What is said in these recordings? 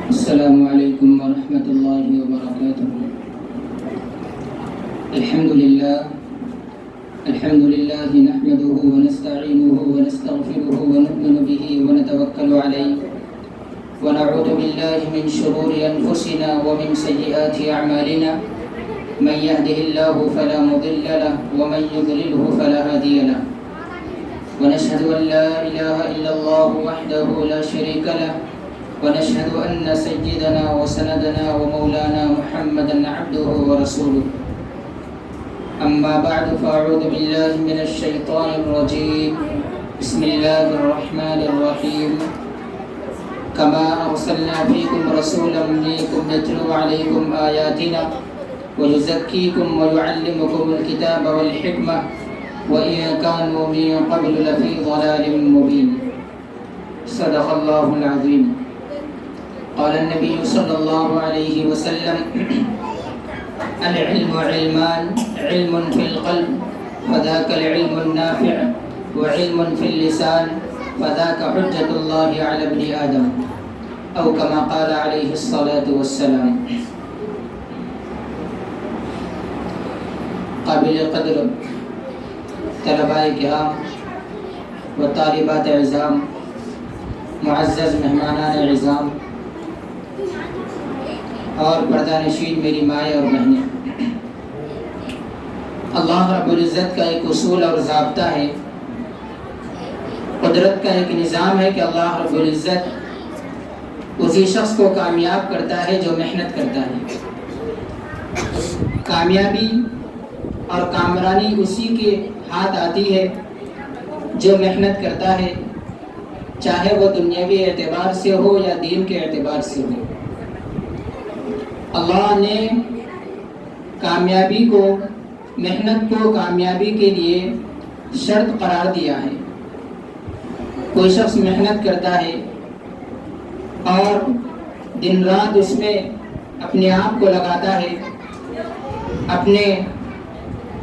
السلام علیکم ورحمۃ اللہ وبرکاتہ۔ الحمد للہ نحمده ونستعینه ونستغفره ونؤمن به ونتوکل علیہ ونعوذ باللہ من شرور انفسنا ومن سیئات اعمالنا من يهده الله فلا مضل له ومن يضلله فلا هادي له ونشهد ان لا اله الا الله وحده لا شريك له ونشهد أن سيدنا وسندنا ومولانا محمدا عبده ورسوله أما بعد فأعوذ بالله من الشيطان الرجيم بسم الله الرحمن الرحيم كما أرسلنا فيكم رسولا منكم يتلو عليكم آياتنا ويزكيكم ويعلمكم الكتاب والحكمة وإن كانوا من قبل لفي ضلال مبين صدق الله العظيم۔ قال النبي صلى الله عليه وسلم العلم علمان، علم في القلب فذاك العلم النافع، وعلم في اللسان فذاك حجة الله على ابن آدم، أو كما قال عليه الصلاة والسلام۔ قابل قدر طلباء کرام و طالبات عظام، معزز مہمانان عظام اور پردہ نشین میری مائیں اور بہنیں، اللہ رب العزت کا ایک اصول اور ضابطہ ہے، قدرت کا ایک نظام ہے کہ اللہ رب العزت اسی شخص کو کامیاب کرتا ہے جو محنت کرتا ہے۔ کامیابی اور کامرانی اسی کے ہاتھ آتی ہے جو محنت کرتا ہے، چاہے وہ دنیاوی اعتبار سے ہو یا دین کے اعتبار سے ہو۔ اللہ نے کامیابی کو، محنت کو کامیابی کے لیے شرط قرار دیا ہے۔ کوئی شخص محنت کرتا ہے اور دن رات اس میں اپنے آپ کو لگاتا ہے، اپنے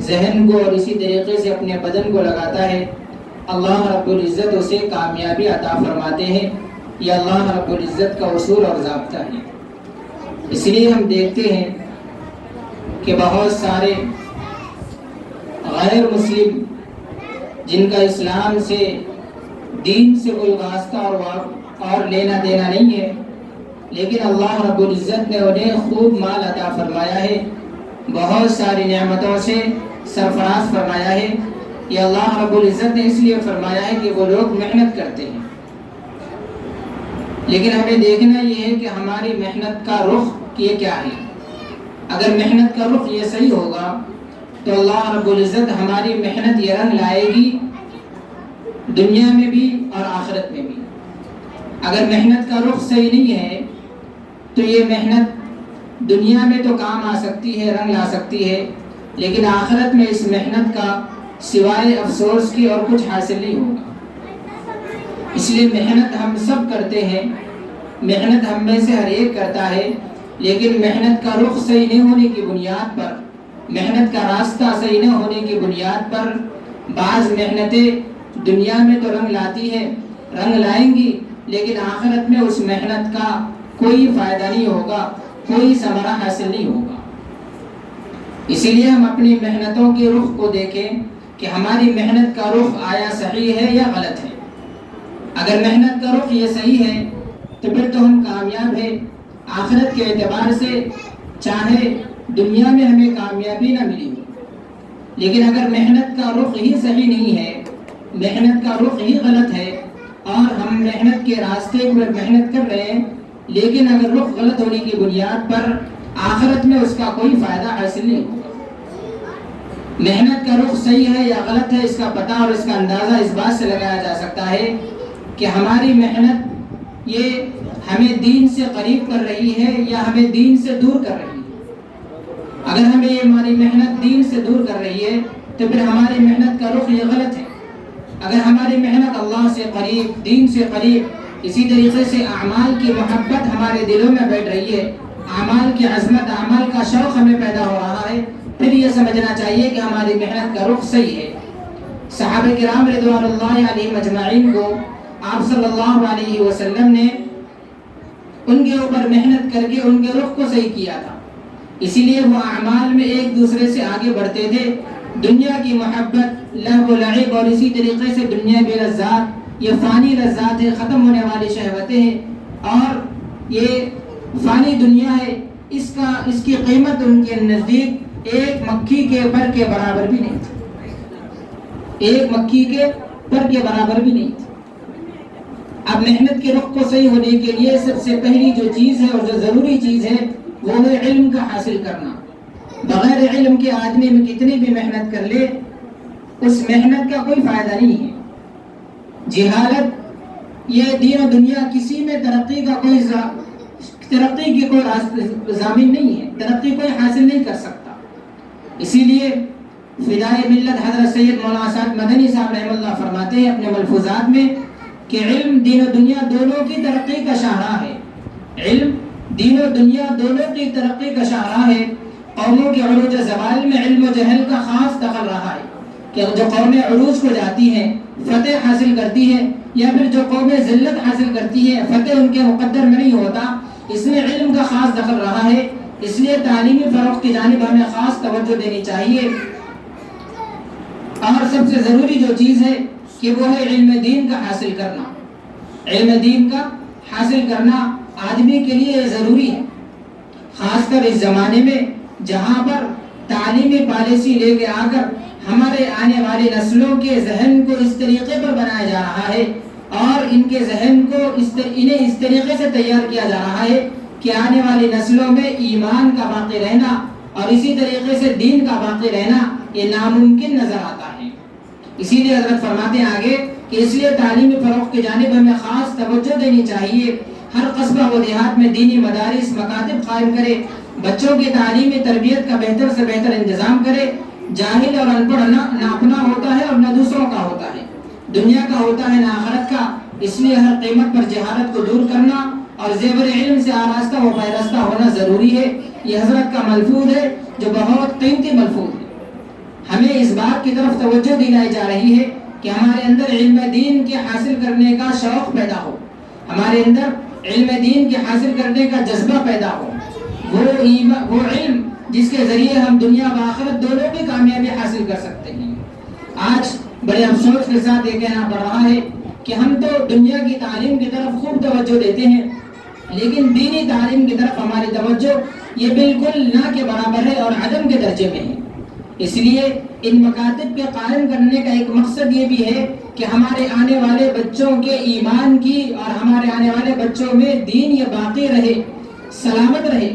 ذہن کو اور اسی طریقے سے اپنے بدن کو لگاتا ہے، اللہ رب العزت اسے کامیابی عطا فرماتے ہیں۔ یہ اللہ رب العزت کا اصول اور ضابطہ ہے۔ اس لیے ہم دیکھتے ہیں کہ بہت سارے غیر مسلم جن کا اسلام سے، دین سے کوئی واسطہ اور لینا دینا نہیں ہے، لیکن اللہ رب العزت نے انہیں خوب مال عطا فرمایا ہے، بہت ساری نعمتوں سے سرفراز فرمایا ہے۔ یہ اللہ رب العزت نے اس لیے فرمایا ہے کہ وہ لوگ محنت کرتے ہیں، لیکن ہمیں دیکھنا یہ ہے کہ ہماری محنت کا رخ یہ کیا ہے۔ اگر محنت کا رخ یہ صحیح ہوگا تو اللہ رب العزت ہماری محنت یہ رنگ لائے گی دنیا میں بھی اور آخرت میں بھی۔ اگر محنت کا رخ صحیح نہیں ہے تو یہ محنت دنیا میں تو کام آ سکتی ہے، رنگ لا سکتی ہے، لیکن آخرت میں اس محنت کا سوائے افسوس کی اور کچھ حاصل نہیں ہوگا۔ اس لیے محنت ہم سب کرتے ہیں، محنت ہم میں سے ہر ایک کرتا ہے، لیکن محنت کا رخ صحیح نہیں ہونے کی بنیاد پر، محنت کا راستہ صحیح نہ ہونے کی بنیاد پر بعض محنتیں دنیا میں تو رنگ لاتی ہے، رنگ لائیں گی، لیکن آخرت میں اس محنت کا کوئی فائدہ نہیں ہوگا، کوئی ثمرہ حاصل نہیں ہوگا۔ اسی لیے ہم اپنی محنتوں کے رخ کو دیکھیں کہ ہماری محنت کا رخ آیا صحیح ہے یا غلط ہے۔ اگر محنت کا رخ یہ صحیح ہے تو پھر تو ہم کامیاب ہیں آخرت کے اعتبار سے، چاہے دنیا میں ہمیں کامیابی نہ ملی ہو۔ لیکن اگر محنت کا رخ ہی صحیح نہیں ہے، محنت کا رخ ہی غلط ہے، اور ہم محنت کے راستے پر محنت کر رہے ہیں، لیکن اگر رخ غلط ہونے کی بنیاد پر آخرت میں اس کا کوئی فائدہ حاصل نہیں ہوگا۔ محنت کا رخ صحیح ہے یا غلط ہے، اس کا پتہ اور اس کا اندازہ اس بات سے لگایا جا سکتا ہے کہ ہماری محنت یہ ہمیں دین سے قریب کر رہی ہے یا ہمیں دین سے دور کر رہی ہے۔ اگر ہمیں یہ ہماری محنت دین سے دور کر رہی ہے تو پھر ہماری محنت کا رخ یہ غلط ہے۔ اگر ہماری محنت اللہ سے قریب، دین سے قریب، اسی طریقے سے اعمال کی محبت ہمارے دلوں میں بیٹھ رہی ہے، اعمال کی عظمت، اعمال کا شوق ہمیں پیدا ہو رہا ہے، پھر یہ سمجھنا چاہیے کہ ہماری محنت کا رخ صحیح ہے۔ صحابہ کرام رضوان اللہ علیہم اجمعین کو آپ صلی اللہ علیہ وسلم نے ان کے اوپر محنت کر کے ان کے رخ کو صحیح کیا تھا، اسی لیے وہ اعمال میں ایک دوسرے سے آگے بڑھتے تھے۔ دنیا کی محبت، لہو و لعب اور اسی طریقے سے دنیا کی لذات، یہ فانی لذات ہے، ختم ہونے والی شہوتیں ہیں، اور یہ فانی دنیا ہے، اس کی قیمت ان کے نزدیک ایک مکھی کے پر کے برابر بھی نہیں تھی، ایک مکھی کے پر کے برابر بھی نہیں تھی۔ اب محنت کے رخ کو صحیح ہونے کے لیے سب سے پہلی جو چیز ہے اور جو ضروری چیز ہے وہ ہے علم کا حاصل کرنا۔ بغیر علم کے آدمی میں کتنی بھی محنت کر لے، اس محنت کا کوئی فائدہ نہیں ہے۔ جہالت یہ دین و دنیا کسی میں ترقی کی کوئی ضامن نہیں ہے، ترقی کوئی حاصل نہیں کر سکتا۔ اسی لیے فدائے ملت حضرت سید مولانا سعد مدنی صاحب رحمہ اللہ فرماتے ہیں اپنے ملفوظات میں کہ علم دین و دنیا دونوں کی ترقی کا شاہراہ ہے۔ علم دین و دنیا دونوں کی ترقی کا شاہراہ ہے۔ قوموں کے عروج و زوال میں علم و جہل کا خاص دخل رہا ہے کہ جو قومیں عروج کو جاتی ہیں، فتح حاصل کرتی ہیں، یا پھر جو قومیں ذلت حاصل کرتی ہیں، فتح ان کے مقدر میں نہیں ہوتا، اس میں علم کا خاص دخل رہا ہے۔ اس لیے تعلیمی فروغ کی جانب ہمیں خاص توجہ دینی چاہیے، اور سب سے ضروری جو چیز ہے کہ وہ ہے علم دین کا حاصل کرنا۔ علم دین کا حاصل کرنا آدمی کے لیے ضروری ہے، خاص کر اس زمانے میں جہاں پر تعلیمی پالیسی لے کے آ کر ہمارے آنے والی نسلوں کے ذہن کو اس طریقے پر بنایا جا رہا ہے، اور ان کے ذہن کو انہیں اس طریقے سے تیار کیا جا رہا ہے کہ آنے والی نسلوں میں ایمان کا باقی رہنا اور اسی طریقے سے دین کا باقی رہنا یہ ناممکن نظر آتا ہے۔ اسی لیے حضرت فرماتے ہیں آگے کہ اس لیے تعلیمی فروغ کی جانب ہمیں خاص توجہ دینی چاہیے۔ ہر قصبہ و دیہات میں دینی مدارس، مکاتب قائم کرے، بچوں کی تعلیمی تربیت کا بہتر سے بہتر انتظام کرے۔ جاہل اور ان پڑھ نہ اپنا ہوتا ہے اور نہ دوسروں کا ہوتا ہے، دنیا کا ہوتا ہے نہ آخرت کا، اس لیے ہر قیمت پر جہالت کو دور کرنا اور زیور علم سے آراستہ و پیراستہ ہونا ضروری ہے۔ یہ حضرت کا ملفوظ ہے جو بہت قیمتی ملفوظ ہے۔ ہمیں اس بات کی طرف توجہ دلائی جا رہی ہے کہ ہمارے اندر علم دین کے حاصل کرنے کا شوق پیدا ہو، ہمارے اندر علم دین کے حاصل کرنے کا جذبہ پیدا ہو، وہ علم جس کے ذریعے ہم دنیا و آخرت دونوں کی کامیابی حاصل کر سکتے ہیں۔ آج بڑے افسوس کے ساتھ یہ کہنا پڑ رہا ہے کہ ہم تو دنیا کی تعلیم کی طرف خوب توجہ دیتے ہیں، لیکن دینی تعلیم کی طرف ہماری توجہ یہ بالکل نہ کے برابر ہے اور عدم کے درجے میں ہے۔ اس لیے ان مکاتب کے قائم کرنے کا ایک مقصد یہ بھی ہے کہ ہمارے آنے والے بچوں کے ایمان کی اور ہمارے آنے والے بچوں میں دین یہ باقی رہے، سلامت رہے۔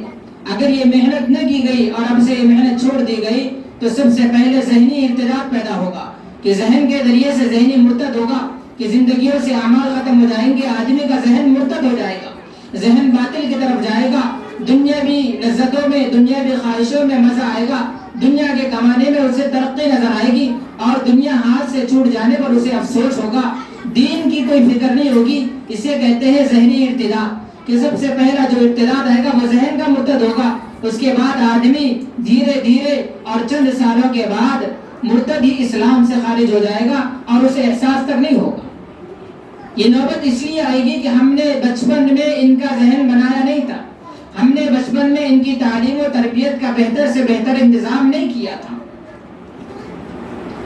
اگر یہ محنت نہ کی گئی اور اب سے یہ محنت چھوڑ دی گئی تو سب سے پہلے ذہنی ارتداد پیدا ہوگا، کہ ذہن کے ذریعے سے ذہنی مرتد ہوگا، کہ زندگیوں سے اعمال ختم ہو جائیں گے، آدمی کا ذہن مرتد ہو جائے گا، ذہن باطل کی طرف جائے گا، دنیاوی لذتوں میں، دنیاوی خواہشوں میں مزہ آئے گا، دنیا کے کمانے میں اسے ترقی نظر آئے گی، اور دنیا ہاتھ سے چھوٹ جانے پر اسے افسوس ہوگا، دین کی کوئی فکر نہیں ہوگی۔ اسے کہتے ہیں ذہنی ارتداد، کہ سب سے پہلا جو ارتداد آئے گا وہ ذہن کا مرتد ہوگا، اس کے بعد آدمی دھیرے دھیرے اور چند سالوں کے بعد مرتد ہی اسلام سے خارج ہو جائے گا اور اسے احساس تک نہیں ہوگا۔ یہ نوبت اس لیے آئے گی کہ ہم نے بچپن میں ان کا ذہن بنایا نہیں تھا، ہم نے بچپن میں ان کی تعلیم و تربیت کا بہتر سے بہتر انتظام نہیں کیا تھا۔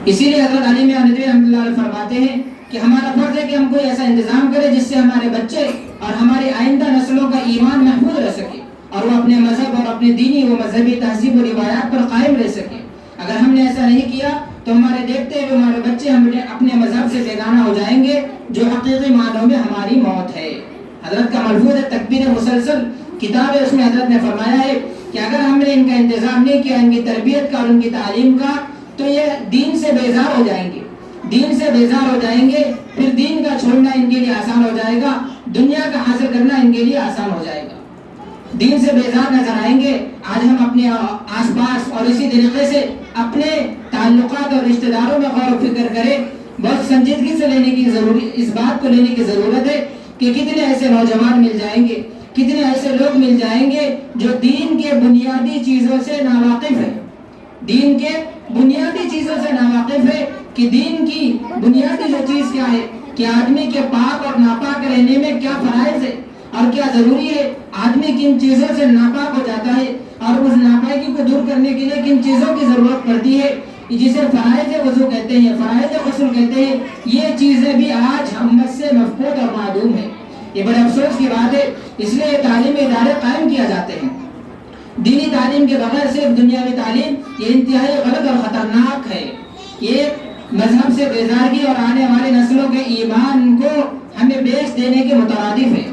اسی لیے حضرت علی میاں ندوی رحمۃ اللہ علیہ فرماتے ہیں کہ ہمارا فرض ہے کہ ہم کوئی ایسا انتظام کرے جس سے ہمارے بچے اور ہماری آئندہ نسلوں کا ایمان محفوظ رہ سکے اور وہ اپنے مذہب اور اپنے دینی و مذہبی تہذیب و روایات پر قائم رہ سکے۔ اگر ہم نے ایسا نہیں کیا تو ہمارے دیکھتے ہوئے ہمارے بچے اپنے مذہب سے بیگانہ ہو جائیں گے، جو حقیقی معنوں میں ہماری موت ہے۔ حضرت کا ملفوظ ہے تکبیر مسلسل کتاب ہے، اس میں حضرت نے فرمایا ہے کہ اگر ہم نے ان کا انتظام نہیں کیا، ان کی تربیت کا اور ان کی تعلیم کا، تو یہ دین سے بیزار ہو جائیں گے، دین سے بیزار ہو جائیں گے، پھر دین کا چھوڑنا ان کے لیے آسان ہو جائے گا، دنیا کا حاصل کرنا ان کے لیے آسان ہو جائے گا، دین سے بیزار نظر آئیں گے۔ آج ہم اپنے آس پاس اور اسی طریقے سے اپنے تعلقات اور رشتہ داروں میں غور و فکر کریں، بہت سنجیدگی سے اس بات کو لینے کی ضرورت ہے کہ کتنے ایسے نوجوان مل جائیں گے، کتنے ایسے لوگ مل جائیں گے جو دین کے بنیادی چیزوں سے ناواقف ہے، دین کے بنیادی چیزوں سے ناواقف ہے کہ دین کی بنیادی جو چیز کیا ہے، کہ آدمی کے پاک اور ناپاک رہنے میں کیا فرائض ہے اور کیا ضروری ہے، آدمی کن چیزوں سے ناپاک ہو جاتا ہے اور اس ناپاکی کو دور کرنے کے لیے کن چیزوں کی ضرورت پڑتی ہے، جسے فرائض وضو کہتے ہیں، فرائض غسل کہتے ہیں، یہ چیزیں بھی آج ہم سے مفقود اور معدوم ہیں۔ یہ بڑے افسوس کی بات ہے، اس لیے تعلیمی ادارے قائم کیا جاتے ہیں۔ دینی تعلیم کے بغیر صرف دنیاوی تعلیم یہ انتہائی غلط اور خطرناک ہے، یہ مذہب سے بیزارگی اور آنے والی نسلوں کے ایمان کو ہمیں بیچ دینے کے مترادف ہے۔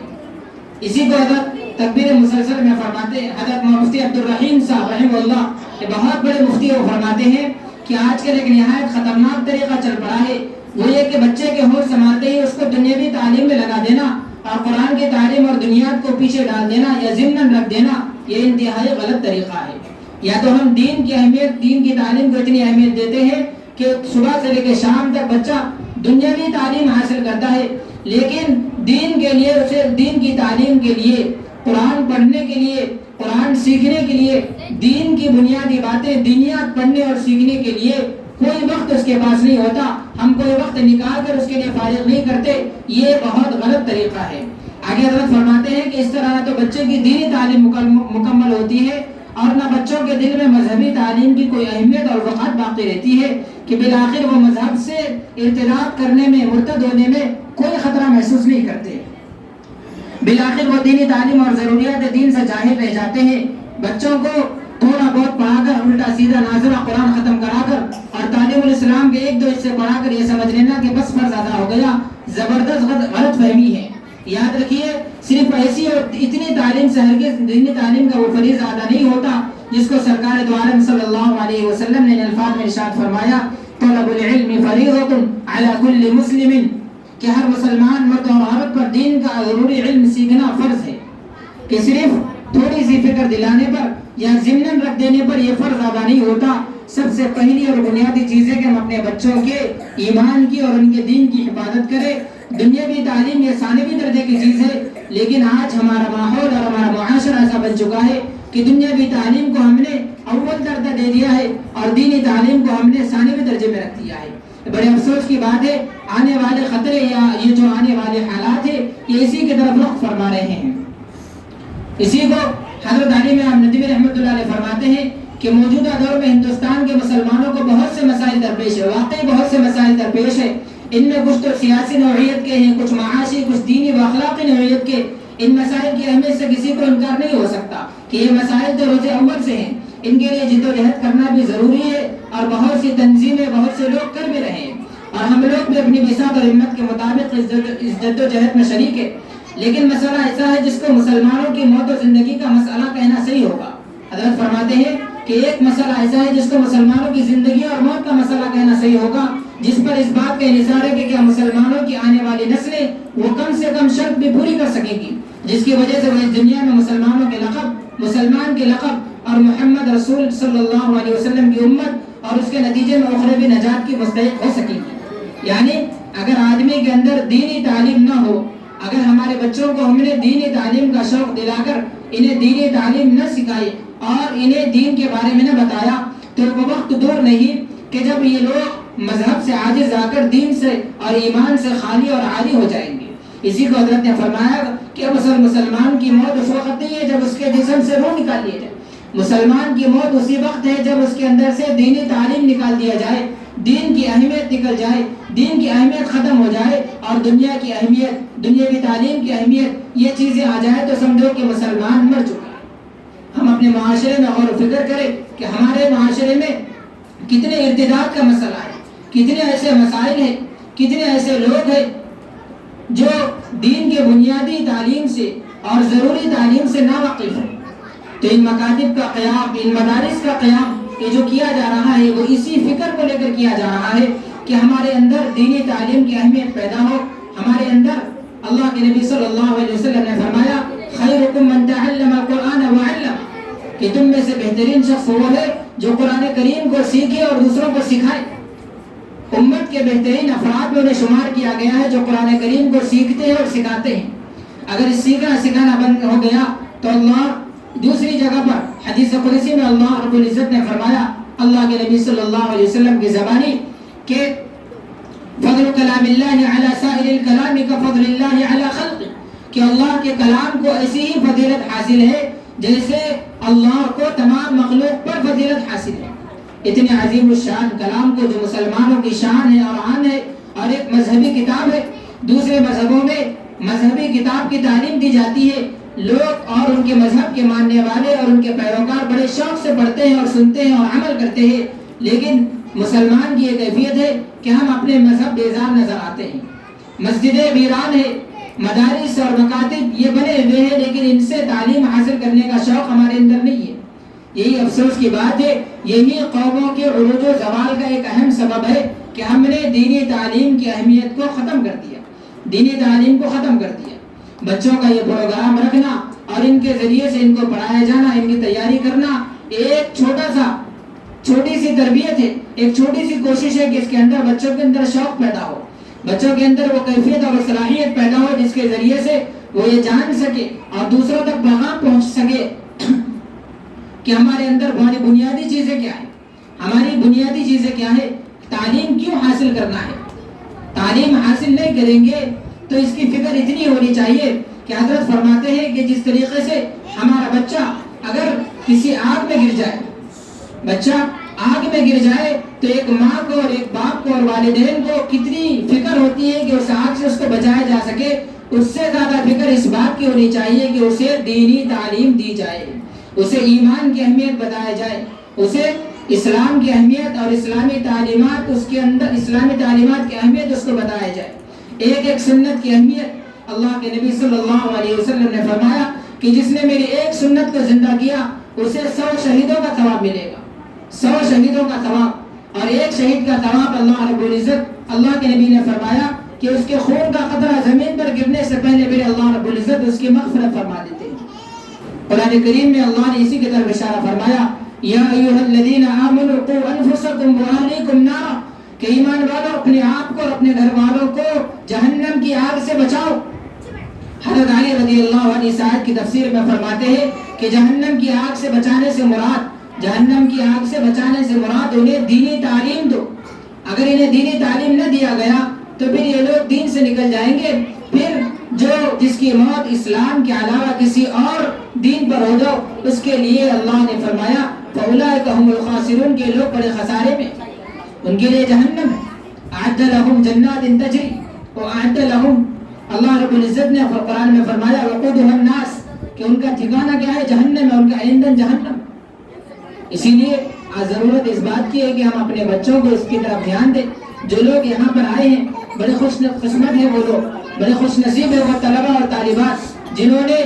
اسی کو حضرت تکبیر مسلسل میں فرماتے ہیں، حضرت مفتی عبدالرحیم صاحب رحمہ اللہ یہ بہت بڑے مفتی وہ فرماتے ہیں کہ آج کل ایک نہایت خطرناک طریقہ چل پڑا ہے، وہ یہ کہ بچے کے ہوش سنبھالتے ہی اس کو دنیاوی تعلیم میں لگا دینا اور قرآن کی تعلیم اور دنیات کو پیچھے ڈال دینا یا ضمن رکھ دینا، یہ انتہائی غلط طریقہ ہے۔ یا تو ہم دین کی اہمیت، دین کی تعلیم کو اتنی اہمیت دیتے ہیں کہ صبح سے لے کے شام تک بچہ دنیاوی تعلیم حاصل کرتا ہے، لیکن دین کے لیے اسے دین کی تعلیم کے لیے، قرآن پڑھنے کے لیے، قرآن سیکھنے کے لیے، دین کی بنیادی باتیں دینیات پڑھنے اور سیکھنے کے لیے کوئی وقت اس کے پاس نہیں ہوتا، ہم کوئی وقت نکال کر اس کے لیے فارغ نہیں کرتے، یہ بہت غلط طریقہ ہے۔ آگے حضرت فرماتے ہیں کہ اس طرح نہ تو بچے کی دینی تعلیم مکمل ہوتی ہے اور نہ بچوں کے دل میں مذہبی تعلیم کی کوئی اہمیت اور وقت باقی رہتی ہے کہ بالآخر وہ مذہب سے ارتداد کرنے میں، مرتد ہونے میں کوئی خطرہ محسوس نہیں کرتے، بالآخر وہ دینی تعلیم اور ضروریات دین سے جاہل رہ جاتے ہیں۔ بچوں کو تھوڑا بہت پڑھا کر، الٹا سیدھا نازلہ قرآن ختم کرا کر اور تعلیم الاسلام کے ایک دو حصے پڑھا کر یہ سمجھ لینا کہ بس فرض ادا ہو گیا، زبردست غلط فہمی ہے۔ یاد رکھیے، صرف ایسی اور اتنی تعلیم سے ہرگز دینی تعلیم کا وہ فریضہ ادا نہیں ہوتا جس کو سرکار دو عالم صلی اللہ علیہ وسلم نے الفاظ میں ارشاد فرمایا، طلب العلم فریضۃ علی کل مسلم، کہ ہر مسلمان مرد اور عورت پر دین کا ضروری علم سیکھنا فرض ہے، کہ صرف تھوڑی سی فکر دلانے پر یا ضمن رکھ دینے پر یہ فرض ادا نہیں ہوتا۔ سب سے پہلی اور بنیادی چیز ہے کہ ہم اپنے بچوں کے ایمان کی اور ان کے دین کی حفاظت کریں۔ دنیاوی تعلیم یہ ثانوی درجے کی چیز ہے، لیکن آج ہمارا ماحول اور ہمارا معاشرہ ایسا بن چکا ہے کہ دنیاوی تعلیم کو ہم نے اول درجہ دے دیا ہے اور دینی تعلیم کو ہم نے ثانوی درجے میں رکھ دیا ہے۔ بڑے افسوس کی بات ہے، آنے والے خطرے یا یہ جو آنے والے حالات ہیں یہ اسی کی طرف رخ فرما رہے ہیں۔ اسی کو حضرت علی امام ندوی رحمۃ اللہ علیہ فرماتے ہیں کہ موجودہ دور میں ہندوستان کے مسلمانوں کو بہت سے مسائل درپیش ہے، واقعی بہت سے مسائل درپیش ہے۔ ان میں کچھ تو سیاسی نوعیت کے ہیں، کچھ معاشی، کچھ دینی و اخلاقی نوعیت کے۔ ان مسائل کی اہمیت سے کسی کو انکار نہیں ہو سکتا کہ یہ مسائل تو روز اول سے ہیں، ان کے لیے جد و جہد کرنا بھی ضروری ہے اور بہت سی تنظیمیں، بہت سے لوگ کر بھی رہے ہیں اور ہم لوگ بھی اپنی بساط اور ہمت کے مطابق اس جد و جہد میں شریک ہے۔ لیکن مسئلہ ایسا ہے جس کو مسلمانوں کی موت و زندگی کا مسئلہ کہنا صحیح ہوگا۔ حضرت فرماتے ہیں کہ ایک مسئلہ ایسا ہے جس کو مسلمانوں کی زندگی اور موت کا مسئلہ کہنا صحیح ہوگا، جس پر اس بات کا انحصار ہے کہ کیا مسلمانوں کی آنے والی نسلیں وہ کم سے کم شرط بھی پوری کر سکیں گی، جس کی وجہ سے وہ اس دنیا میں مسلمانوں کے لقب، مسلمان کے لقب اور محمد رسول صلی اللہ علیہ وسلم کی امت اور اس کے نتیجے میں اخروی نجات کی مستحق ہو سکیں گی۔ یعنی اگر آدمی کے اندر دینی تعلیم نہ ہو، اگر ہمارے بچوں کو ہم نے دینی تعلیم کا شوق دلا کر انہیں دینی تعلیم نہ سکھائی اور انہیں دین کے بارے میں نہ بتایا، تو وہ وقت دور نہیں کہ جب یہ لوگ مذہب سے عاجز آ کر دین سے اور ایمان سے خالی اور عاری ہو جائیں گے۔ اسی کو حضرت نے فرمایا کہ مسلمان کی موت اس وقت نہیں ہے جب اس کے جسم سے روح نکال لیا جائے، مسلمان کی موت اسی وقت ہے جب اس کے اندر سے دینی تعلیم نکال دیا جائے، دین کی اہمیت نکل جائے، دین کی اہمیت ختم ہو جائے اور دنیا کی اہمیت، دنیاوی تعلیم کی اہمیت، یہ چیزیں آ جائے تو سمجھو کہ مسلمان مر چکا ہے۔ ہم اپنے معاشرے میں غور و فکر کریں کہ ہمارے معاشرے میں کتنے ارتداد کا مسئلہ ہے، کتنے ایسے مسائل ہیں، کتنے ایسے لوگ ہیں جو دین کے بنیادی تعلیم سے اور ضروری تعلیم سے ناواقف ہیں۔ تو ان مکاتب کا قیام، ان مدارس کا قیام یہ جو کیا جا رہا ہے وہ اسی فکر کو لے کر کیا جا رہا ہے کہ ہمارے اندر دینی تعلیم کی اہمیت پیدا ہو، ہمارے اندر اللہ کے نبی صلی اللہ علیہ وسلم نے فرمایا خیرکم من تعلم القرآن وعلم، کہ تم میں سے بہترین شخص وہ ہے جو قرآن کریم کو سیکھے اور دوسروں کو سکھائے۔ امت کے بہترین افراد میں انہیں شمار کیا گیا ہے جو قرآن کریم کو سیکھتے ہیں اور سکھاتے ہیں۔ اگر سیکھنا سکھانا بند ہو گیا تو اللہ دوسری جگہ پر حدیث قدسی میں اللہ رب العزت نے فرمایا اللہ کے نبی صلی اللہ علیہ وسلم کی زبانی کہ فضل کلام اللہ علی سائر الکلام کا فضل اللہ علی خلق، کہ اللہ کے کلام کو ایسی ہی فضیلت حاصل ہے جیسے اللہ کو تمام مخلوق پر فضیلت حاصل ہے۔ اتنے عظیم الشان کلام کو جو مسلمانوں کی شان ہے اور آن ہے اور ایک مذہبی کتاب ہے، دوسرے مذہبوں میں مذہبی کتاب کی تعلیم دی جاتی ہے، لوگ اور ان کے مذہب کے ماننے والے اور ان کے پیروکار بڑے شوق سے پڑھتے ہیں اور سنتے ہیں اور عمل کرتے ہیں، لیکن مسلمان کی یہ کیفیت ہے کہ ہم اپنے مذہب بیزار نظر آتے ہیں۔ مسجدیں ویران ہے، مدارس اور مکاتب یہ بنے ہوئے ہیں، لیکن ان سے تعلیم حاصل کرنے کا شوق ہمارے اندر نہیں ہے۔ یہی افسوس کی بات ہے، یہی قوموں کے عروج و زوال کا ایک اہم سبب ہے کہ ہم نے دینی تعلیم کی اہمیت کو ختم کر دیا، دینی تعلیم کو ختم کر دیا۔ بچوں کا یہ پروگرام رکھنا اور ان کے ذریعے سے ان کو پڑھایا جانا، ان کی تیاری کرنا ایک چھوٹی سی تربیت ہے، ایک چھوٹی سی کوشش ہے کہ اس کے اندر بچوں کے اندر شوق پیدا ہو، بچوں کے اندر وہ کیفیت اور صلاحیت پیدا ہو جس کے ذریعے سے وہ یہ جان سکے اور دوسروں تک پیغام پہنچ سکے کہ ہمارے اندر ہماری بنیادی چیزیں کیا ہیں، ہماری بنیادی چیزیں کیا ہے، تعلیم کیوں حاصل کرنا ہے۔ تعلیم حاصل نہیں کریں گے تو اس کی فکر اتنی ہونی چاہیے کہ حضرت فرماتے ہیں کہ جس طریقے سے ہمارا بچہ اگر کسی آگ میں گر جائے، بچہ آگ میں گر جائے تو ایک ماں کو اور ایک باپ کو اور والدین کو کتنی فکر ہوتی ہے کہ اس آگ سے اس کو بچایا جا سکے، اس سے زیادہ فکر اس بات کی ہونی چاہیے کہ اسے دینی تعلیم دی جائے، اسے ایمان کی اہمیت بتایا جائے، اسے اسلام کی اہمیت اور اسلامی تعلیمات اس کے اندر اسلامی تعلیمات کی اہمیت اس کو بتایا جائے، ایک ایک سنت کی اہمیت۔ اللہ کے نبی صلی اللہ علیہ وسلم نے فرمایا کہ جس نے میری ایک سنت کو زندہ کیا اسے 100 شہیدوں کا ثواب ملے گا، 100 شہیدوں کا ثواب، اور ایک شہید کا ثواب اللہ رب العزت اللہ کے نبی نے فرمایا کہ اس کے خون کا قطرہ زمین پر گرنے سے پہلے میرے اللہ رب العزت اس کی مغفرت فرما دیتے ہیں۔ قرآن کریم میں اللہ نے اسی کی طرف اشارہ فرمایا یا ایھا الذین آمنوا قوا انفسکم واہلیکم نارا، کہ ایمان والو اپنے آپ کو اور اپنے گھر والوں کو جہنم کی آگ سے بچاؤ۔ حضرت علی رضی اللہ عنہ اس آیت کی تفسیر میں فرماتے ہیں کہ جہنم کی آگ سے بچانے سے مراد، جہنم کی آگ سے بچانے سے مراد انہیں دینی تعلیم دو۔ اگر انہیں دینی تعلیم نہ دیا گیا تو پھر یہ لوگ دین سے نکل جائیں گے، پھر جس کی موت اسلام کے علاوہ کسی اور دین پر ہو جاؤ اس کے لیے اللہ نے فرمایا فَأُولَٰئِكَ هُمُ الْخَاسِرُونَ، کہ لوگ بڑے خسارے میں، ان کے لیے جہنم ہے۔ اعد لهم جنات تجری واعد لهم، اللہ رب العزت نے قرآن میں فرمایا وقودها الناس، کہ ان کا ٹھکانہ کیا ہے، جہنم ہے، ان کا ایندھن جہنم۔ اسی لیے آج ضرورت اس بات کی ہے کہ ہم اپنے بچوں کو اس کی طرف دھیان دیں۔ جو لوگ یہاں پر آئے ہیں بڑے خوش قسمت ہیں، وہ لوگ بڑے خوش نصیب ہیں، وہ طلبہ اور طالبات جنہوں نے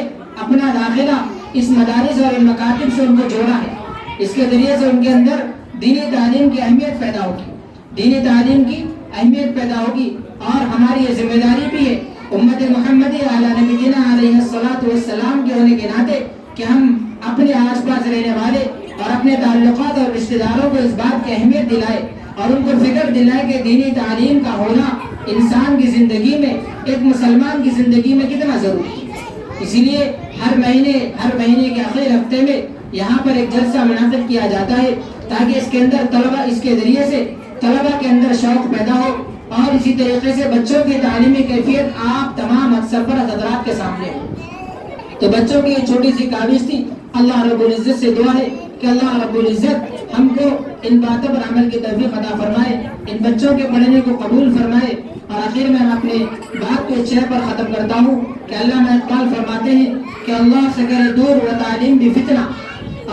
اپنا داخلہ اس مدارس اور ان مکاتب سے ان کو جوڑا ہے۔ اس کے ذریعے سے ان کے اندر دینی تعلیم کی اہمیت پیدا ہوگی، دینی تعلیم کی اہمیت پیدا ہوگی، اور ہماری یہ ذمہ داری بھی ہے امت محمدی علی نبینا علیہ الصلوۃ والسلام کے ہونے کے ناطے کہ ہم اپنے آس پاس رہنے والے اور اپنے تعلقات اور رشتہ داروں کو اس بات کی اہمیت دلائے اور ان کو فکر دلائے کہ دینی تعلیم کا ہونا انسان کی زندگی میں، ایک مسلمان کی زندگی میں کتنا ضروری ہے۔ اسی لیے ہر مہینے کے آخری ہفتے میں یہاں پر ایک جلسہ منعقد کیا جاتا ہے تاکہ اس کے اندر طلبہ، اس کے ذریعے سے طلبہ کے اندر شوق پیدا ہو، اور اسی طریقے سے بچوں کی تعلیمی کیفیت آپ تمام سرپرست حضرات کے سامنے ہو۔ تو بچوں کی یہ چھوٹی سی کاوش تھی، اللہ رب العزت سے دعا ہے کہ اللہ رب العزت ہم کو ان باتوں پر عمل کی توفیق عطا فرمائے، ان بچوں کے پڑھنے کو قبول فرمائے۔ اور آخر میں اپنے بات کو اس شعر پر ختم کرتا ہوں کہ علامہ اقبال فرماتے ہیں کہ اللہ سے کرے دور و تعلیم بھی فتنہ،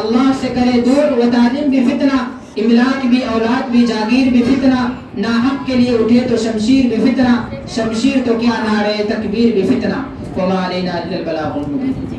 اللہ سے کرے دور و تعلیم بھی فتنہ، املاک بھی اولاد بھی جاگیر بھی فتنہ، ناحق کے لیے اٹھے تو شمشیر بھی فتنہ، شمشیر تو کیا نعرے تکبیر بھی فتنہ، وما علینا الا البلاغ المبین۔